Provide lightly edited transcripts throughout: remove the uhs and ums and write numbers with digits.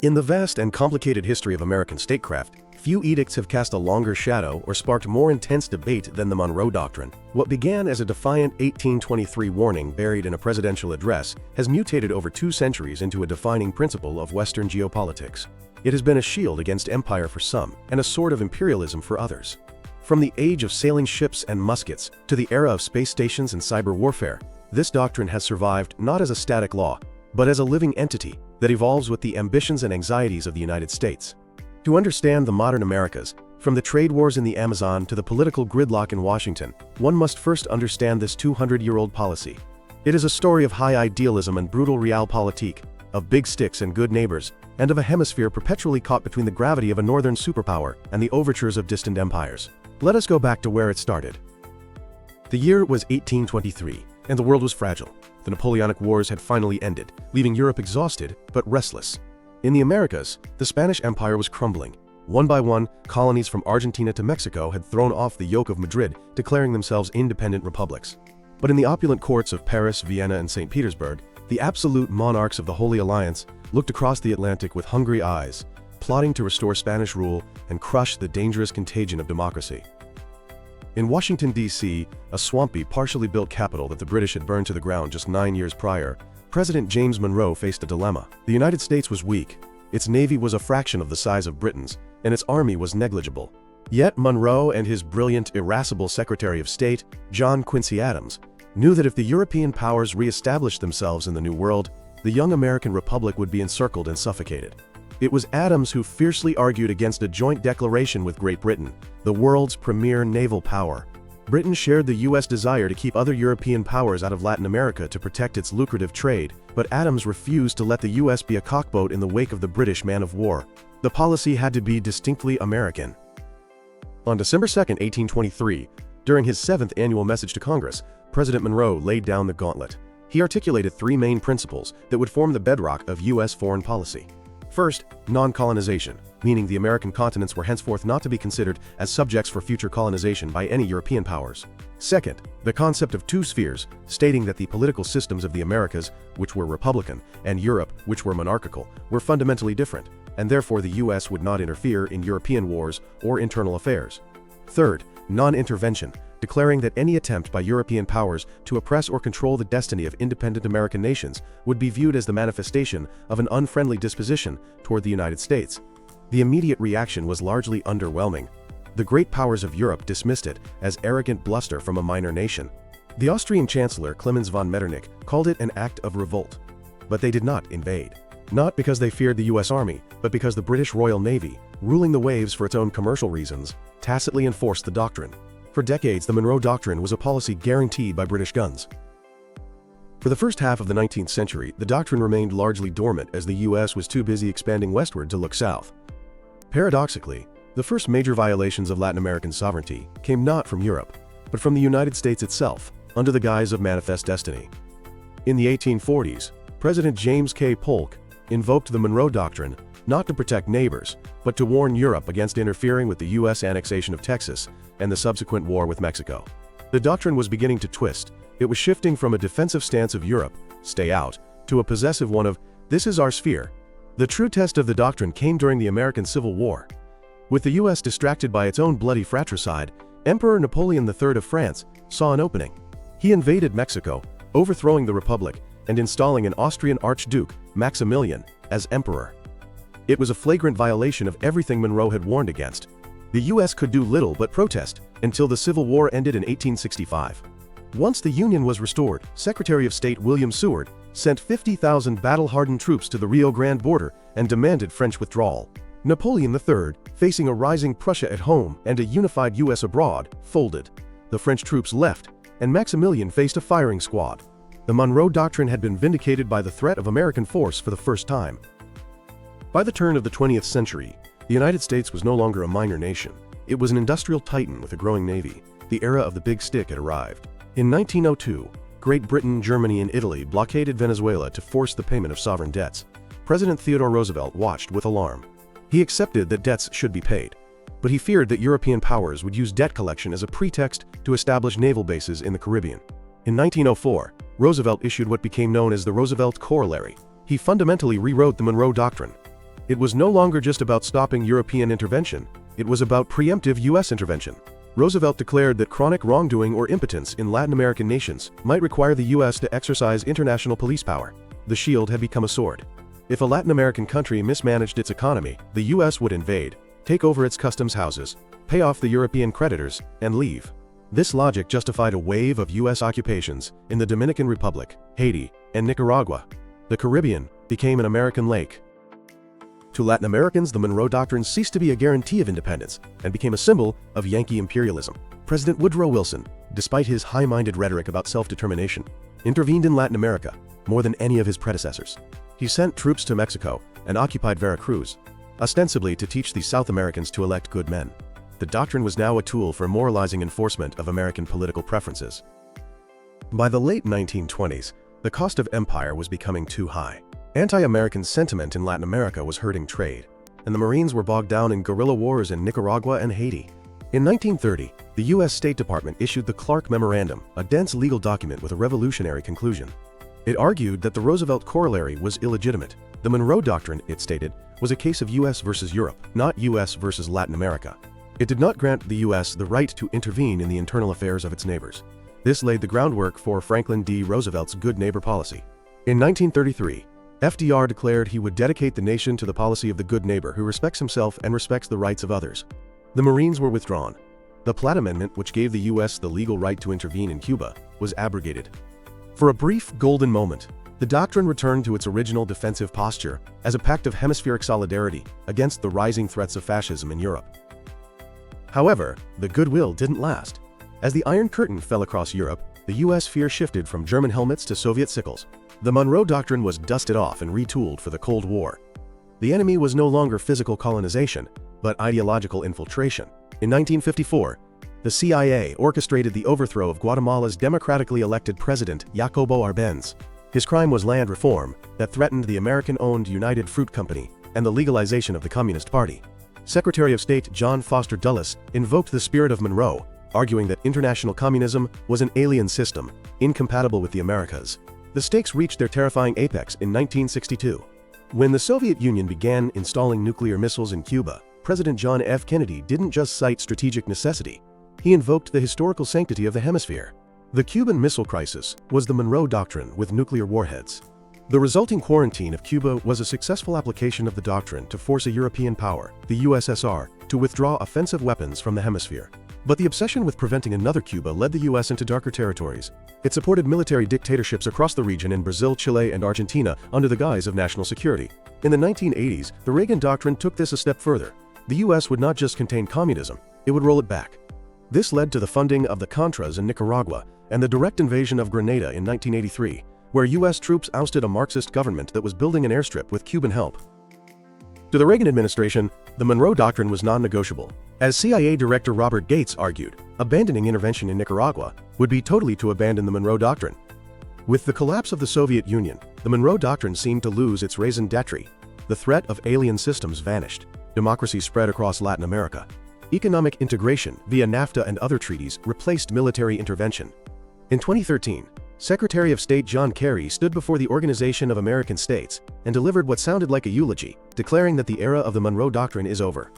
In the vast and complicated history of American statecraft, few edicts have cast a longer shadow or sparked more intense debate than the Monroe Doctrine. What began as a defiant 1823 warning buried in a presidential address has mutated over 2 centuries into a defining principle of Western geopolitics. It has been a shield against empire for some, and a sword of imperialism for others. From the age of sailing ships and muskets to the era of space stations and cyber warfare, this doctrine has survived not as a static law, but as a living entity that evolves with the ambitions and anxieties of the United States. To understand the modern Americas, from the trade wars in the Amazon to the political gridlock in Washington, one must first understand this 200-year-old policy. It is a story of high idealism and brutal realpolitik, of big sticks and good neighbors, and of a hemisphere perpetually caught between the gravity of a northern superpower and the overtures of distant empires. Let us go back to where it started. The year was 1823, and the world was fragile. The Napoleonic Wars had finally ended, leaving Europe exhausted but restless. In the Americas, the Spanish Empire was crumbling. One by one, colonies from Argentina to Mexico had thrown off the yoke of Madrid, declaring themselves independent republics. But in the opulent courts of Paris, Vienna, and St. Petersburg, the absolute monarchs of the Holy Alliance looked across the Atlantic with hungry eyes, plotting to restore Spanish rule and crush the dangerous contagion of democracy. In Washington, D.C., a swampy, partially built capital that the British had burned to the ground just 9 years prior, President James Monroe faced a dilemma. The United States was weak, its navy was a fraction of the size of Britain's, and its army was negligible. Yet Monroe and his brilliant, irascible Secretary of State, John Quincy Adams, knew that if the European powers re-established themselves in the New World, the young American Republic would be encircled and suffocated. It was Adams who fiercely argued against a joint declaration with Great Britain, the world's premier naval power. Britain shared the U.S. desire to keep other European powers out of Latin America to protect its lucrative trade, but Adams refused to let the U.S. be a cockboat in the wake of the British man of war. The policy had to be distinctly American. On December 2, 1823, during his 7th annual message to Congress, President Monroe laid down the gauntlet. He articulated 3 main principles that would form the bedrock of U.S. foreign policy. First, non-colonization, meaning the American continents were henceforth not to be considered as subjects for future colonization by any European powers. Second, the concept of 2 spheres, stating that the political systems of the Americas, which were republican, and Europe, which were monarchical, were fundamentally different, and therefore the U.S. would not interfere in European wars or internal affairs. Third, non-intervention, declaring that any attempt by European powers to oppress or control the destiny of independent American nations would be viewed as the manifestation of an unfriendly disposition toward the United States. The immediate reaction was largely underwhelming. The great powers of Europe dismissed it as arrogant bluster from a minor nation. The Austrian Chancellor Clemens von Metternich called it an act of revolt. But they did not invade. Not because they feared the U.S. Army, but because the British Royal Navy, ruling the waves for its own commercial reasons, tacitly enforced the doctrine. For decades, the Monroe Doctrine was a policy guaranteed by British guns. For the first half of the 19th century, the doctrine remained largely dormant as the U.S. was too busy expanding westward to look south. Paradoxically, the first major violations of Latin American sovereignty came not from Europe, but from the United States itself, under the guise of manifest destiny. In the 1840s, President James K. Polk invoked the Monroe Doctrine not to protect neighbors, but to warn Europe against interfering with the U.S. annexation of Texas and the subsequent war with Mexico. The doctrine was beginning to twist. It was shifting from a defensive stance of Europe, stay out, to a possessive one of, this is our sphere. The true test of the doctrine came during the American Civil War. With the U.S. distracted by its own bloody fratricide, Emperor Napoleon III of France saw an opening. He invaded Mexico, overthrowing the Republic and installing an Austrian Archduke, Maximilian, as emperor. It was a flagrant violation of everything Monroe had warned against. The U.S. could do little but protest until the Civil War ended in 1865. Once the Union was restored, Secretary of State William Seward sent 50,000 battle-hardened troops to the Rio Grande border and demanded French withdrawal. Napoleon III, facing a rising Prussia at home and a unified U.S. abroad, folded. The French troops left, and Maximilian faced a firing squad. The Monroe Doctrine had been vindicated by the threat of American force for the first time. By the turn of the 20th century, the United States was no longer a minor nation. It was an industrial titan with a growing navy. The era of the big stick had arrived. In 1902, Great Britain, Germany, and Italy blockaded Venezuela to force the payment of sovereign debts. President Theodore Roosevelt watched with alarm. He accepted that debts should be paid, but he feared that European powers would use debt collection as a pretext to establish naval bases in the Caribbean. In 1904, Roosevelt issued what became known as the Roosevelt Corollary. He fundamentally rewrote the Monroe Doctrine. It was no longer just about stopping European intervention, it was about preemptive U.S. intervention. Roosevelt declared that chronic wrongdoing or impotence in Latin American nations might require the U.S. to exercise international police power. The shield had become a sword. If a Latin American country mismanaged its economy, the U.S. would invade, take over its customs houses, pay off the European creditors, and leave. This logic justified a wave of U.S. occupations in the Dominican Republic, Haiti, and Nicaragua. The Caribbean became an American lake. To Latin Americans, the Monroe Doctrine ceased to be a guarantee of independence and became a symbol of Yankee imperialism. President Woodrow Wilson, despite his high-minded rhetoric about self-determination, intervened in Latin America more than any of his predecessors. He sent troops to Mexico and occupied Veracruz, ostensibly to teach the South Americans to elect good men. The doctrine was now a tool for moralizing enforcement of American political preferences. By the late 1920s, the cost of empire was becoming too high. Anti-American sentiment in Latin America was hurting trade, and the Marines were bogged down in guerrilla wars in Nicaragua and Haiti. In 1930, the U.S. State Department issued the Clark Memorandum, a dense legal document with a revolutionary conclusion. It argued that the Roosevelt Corollary was illegitimate. The Monroe Doctrine, it stated, was a case of U.S. versus Europe, not U.S. versus Latin America. It did not grant the U.S. the right to intervene in the internal affairs of its neighbors. This laid the groundwork for Franklin D. Roosevelt's Good Neighbor policy. In 1933, FDR declared he would dedicate the nation to the policy of the good neighbor who respects himself and respects the rights of others. The Marines were withdrawn. The Platt Amendment, which gave the U.S. the legal right to intervene in Cuba, was abrogated. For a brief golden moment, the doctrine returned to its original defensive posture as a pact of hemispheric solidarity against the rising threats of fascism in Europe. However, the goodwill didn't last. As the Iron Curtain fell across Europe, the U.S. fear shifted from German helmets to Soviet sickles. The Monroe Doctrine was dusted off and retooled for the Cold War. The enemy was no longer physical colonization, but ideological infiltration. In 1954, the CIA orchestrated the overthrow of Guatemala's democratically elected president, Jacobo Arbenz. His crime was land reform that threatened the American-owned United Fruit Company and the legalization of the Communist Party. Secretary of State John Foster Dulles invoked the spirit of Monroe, arguing that international communism was an alien system, incompatible with the Americas. The stakes reached their terrifying apex in 1962. When the Soviet Union began installing nuclear missiles in Cuba, President John F. Kennedy didn't just cite strategic necessity. He invoked the historical sanctity of the hemisphere. The Cuban Missile Crisis was the Monroe Doctrine with nuclear warheads. The resulting quarantine of Cuba was a successful application of the doctrine to force a European power, the USSR, to withdraw offensive weapons from the hemisphere. But the obsession with preventing another Cuba led the U.S. into darker territories. It supported military dictatorships across the region in Brazil, Chile, and Argentina under the guise of national security. In the 1980s, the Reagan Doctrine took this a step further. The U.S. would not just contain communism, it would roll it back. This led to the funding of the Contras in Nicaragua and the direct invasion of Grenada in 1983, where U.S. troops ousted a Marxist government that was building an airstrip with Cuban help. To the Reagan administration, the Monroe Doctrine was non-negotiable. As CIA Director Robert Gates argued, abandoning intervention in Nicaragua would be totally to abandon the Monroe Doctrine. With the collapse of the Soviet Union, the Monroe Doctrine seemed to lose its raison d'etre. The threat of alien systems vanished. Democracy spread across Latin America. Economic integration via NAFTA and other treaties replaced military intervention. In 2013, Secretary of State John Kerry stood before the Organization of American States and delivered what sounded like a eulogy, declaring that the era of the Monroe Doctrine is over.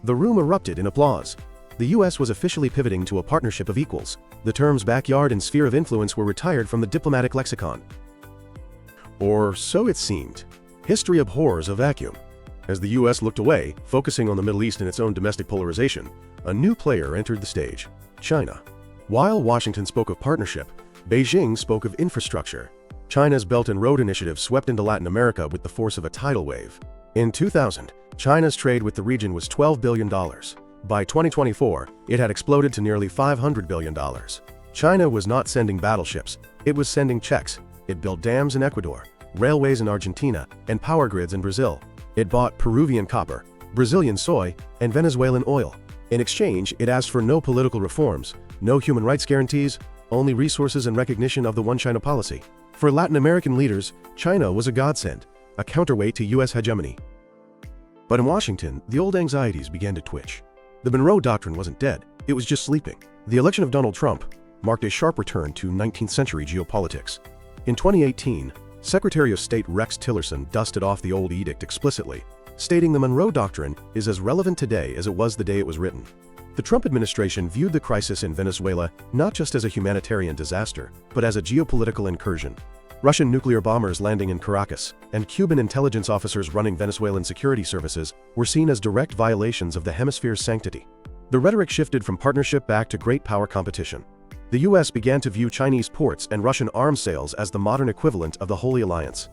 The room erupted in applause. The U.S. was officially pivoting to a partnership of equals. The terms backyard and sphere of influence were retired from the diplomatic lexicon. Or so it seemed. History abhors a vacuum. As the U.S. looked away, focusing on the Middle East and its own domestic polarization, a new player entered the stage: China. While Washington spoke of partnership, Beijing spoke of infrastructure. China's Belt and Road Initiative swept into Latin America with the force of a tidal wave. In 2000, China's trade with the region was $12 billion. By 2024, it had exploded to nearly $500 billion. China was not sending battleships, it was sending checks. It built dams in Ecuador, railways in Argentina, and power grids in Brazil. It bought Peruvian copper, Brazilian soy, and Venezuelan oil. In exchange, it asked for no political reforms, no human rights guarantees, only resources and recognition of the One China policy. For Latin American leaders, China was a godsend, a counterweight to U.S. hegemony. But in Washington, the old anxieties began to twitch. The Monroe Doctrine wasn't dead, it was just sleeping. The election of Donald Trump marked a sharp return to 19th century geopolitics. In 2018, Secretary of State Rex Tillerson dusted off the old edict explicitly, stating the Monroe Doctrine is as relevant today as it was the day it was written. The Trump administration viewed the crisis in Venezuela not just as a humanitarian disaster, but as a geopolitical incursion. Russian nuclear bombers landing in Caracas and Cuban intelligence officers running Venezuelan security services were seen as direct violations of the hemisphere's sanctity. The rhetoric shifted from partnership back to great power competition. The US began to view Chinese ports and Russian arms sales as the modern equivalent of the Holy Alliance.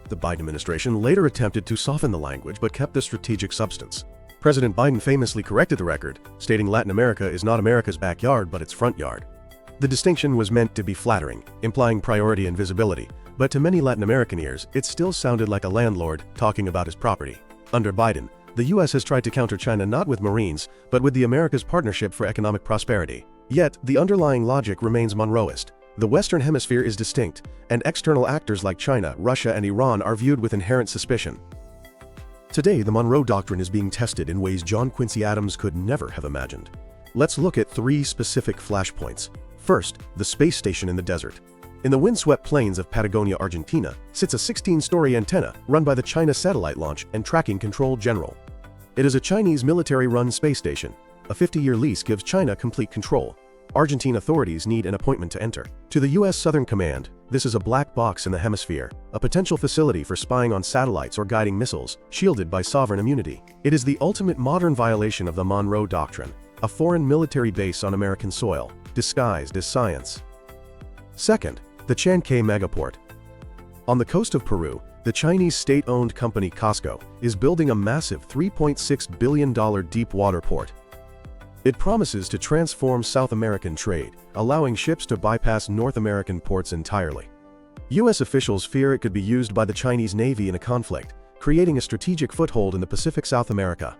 The Biden administration later attempted to soften the language but kept the strategic substance. President Biden famously corrected the record, stating Latin America is not America's backyard but its front yard. The distinction was meant to be flattering, implying priority and visibility, but to many Latin American ears, it still sounded like a landlord talking about his property. Under Biden, the US has tried to counter China not with Marines, but with the America's Partnership for Economic Prosperity. Yet, the underlying logic remains Monroeist. The Western Hemisphere is distinct, and external actors like China, Russia, and Iran are viewed with inherent suspicion. Today, the Monroe Doctrine is being tested in ways John Quincy Adams could never have imagined. Let's look at 3 specific flashpoints. First, the space station in the desert. In the windswept plains of Patagonia, Argentina, sits a 16-story antenna run by the China Satellite Launch and Tracking Control General. It is a Chinese military-run space station. A 50-year lease gives China complete control. Argentine authorities need an appointment to enter. To the US Southern Command, this is a black box in the hemisphere, a potential facility for spying on satellites or guiding missiles, shielded by sovereign immunity. It is the ultimate modern violation of the Monroe Doctrine, a foreign military base on American soil, disguised as science. Second, the Chancay megaport. On the coast of Peru, the Chinese state-owned company COSCO is building a massive $3.6 billion deep-water port. It promises to transform South American trade, allowing ships to bypass North American ports entirely. US officials fear it could be used by the Chinese Navy in a conflict, creating a strategic foothold in the Pacific South America.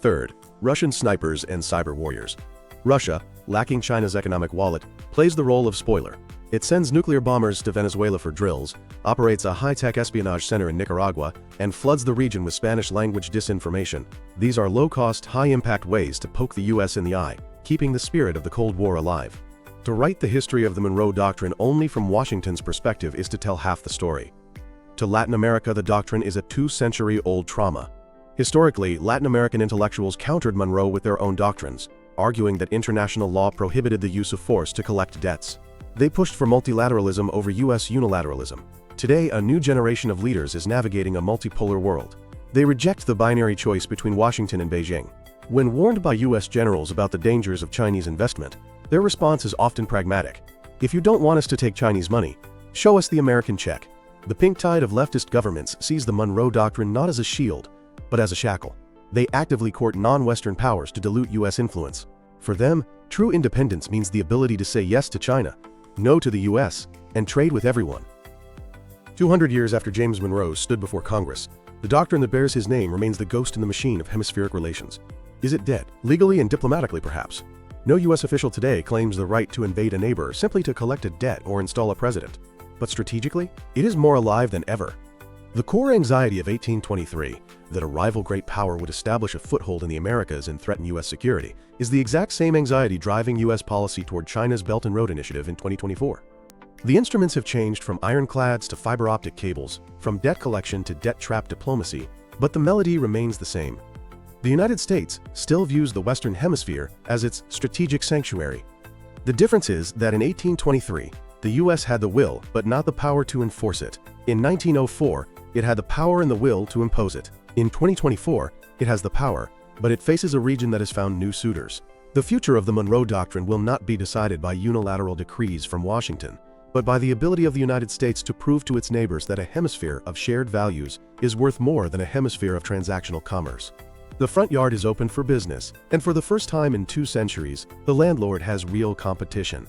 Third, Russian snipers and cyber warriors. Russia, lacking China's economic wallet, plays the role of spoiler. It sends nuclear bombers to Venezuela for drills, operates a high-tech espionage center in Nicaragua, and floods the region with Spanish-language disinformation. These are low-cost, high-impact ways to poke the US in the eye, keeping the spirit of the Cold War alive. To write the history of the Monroe Doctrine only from Washington's perspective is to tell half the story. To Latin America, the doctrine is a 2-century-old trauma. Historically, Latin American intellectuals countered Monroe with their own doctrines, arguing that international law prohibited the use of force to collect debts. They pushed for multilateralism over US unilateralism. Today, a new generation of leaders is navigating a multipolar world. They reject the binary choice between Washington and Beijing. When warned by US generals about the dangers of Chinese investment, their response is often pragmatic. If you don't want us to take Chinese money, show us the American check. The pink tide of leftist governments sees the Monroe Doctrine not as a shield, but as a shackle. They actively court non-Western powers to dilute US influence. For them, true independence means the ability to say yes to China, no to the US, and trade with everyone. 200 years after James Monroe stood before Congress, the doctrine that bears his name remains the ghost in the machine of hemispheric relations. Is it dead? Legally and diplomatically, perhaps. No US official today claims the right to invade a neighbor simply to collect a debt or install a president. But strategically, it is more alive than ever. The core anxiety of 1823, that a rival great power would establish a foothold in the Americas and threaten US security, is the exact same anxiety driving US policy toward China's Belt and Road Initiative in 2024. The instruments have changed from ironclads to fiber optic cables, from debt collection to debt trap diplomacy, but the melody remains the same. The United States still views the Western Hemisphere as its strategic sanctuary. The difference is that in 1823, the US had the will but not the power to enforce it. In 1904, it had the power and the will to impose it. In 2024, it has the power, but it faces a region that has found new suitors. The future of the Monroe Doctrine will not be decided by unilateral decrees from Washington, but by the ability of the United States to prove to its neighbors that a hemisphere of shared values is worth more than a hemisphere of transactional commerce. The front yard is open for business, and for the first time in 2 centuries, the landlord has real competition.